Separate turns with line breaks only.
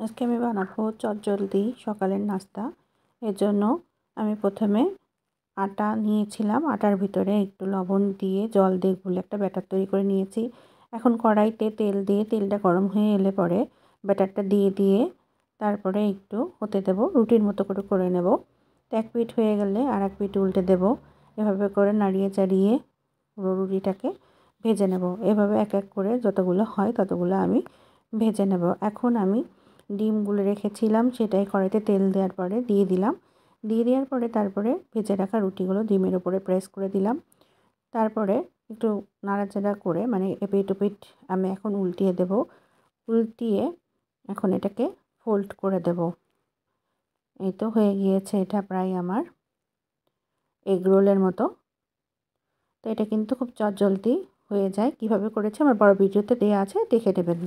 আজকে আমি বানাবো চটজলদি সকালের নাস্তা। এর জন্য আমি প্রথমে আটা নিয়েছিলাম, আটার ভিতরে একটু লবণ দিয়ে জল দিয়ে গুলে একটা ব্যাটার তৈরি করে নিয়েছি। এখন কড়াইতে তেল দিয়ে তেলটা গরম হয়ে এলে পরে ব্যাটারটা দিয়ে তারপরে একটু হতে দেব, রুটির মতো করে নেব। তো এক পিঠ হয়ে গেলে আর এক পিঠ উল্টে দেব। এভাবে করে নাড়িয়ে চাড়িয়ে পুরো রুটিটাকে ভেজে নেব। এভাবে এক এক করে যতগুলো হয় ততগুলো আমি ভেজে নেব। এখন আমি ডিমগুলো রেখেছিলাম সেটাই কড়াইতে তেল দেওয়ার পরে দিয়ে দিলাম। দিয়ে দেওয়ার পরে তারপরে ভেজে রাখা রুটিগুলো ডিমের উপরে প্রেস করে দিলাম। তারপরে একটু নাড়াচাড়া করে মানে এপিঠ ওপিঠ আমি এখন উল্টিয়ে দেব। উল্টিয়ে এখন এটাকে ফোল্ড করে দেব। এই তো হয়ে গিয়েছে, এটা প্রায় আমার এগ রোলের মতো। তো এটা কিন্তু খুব চটজলদি হয়ে যায়। কিভাবে করেছে আমার বড় ভিডিওতে দেওয়া আছে, দেখে নেবেন।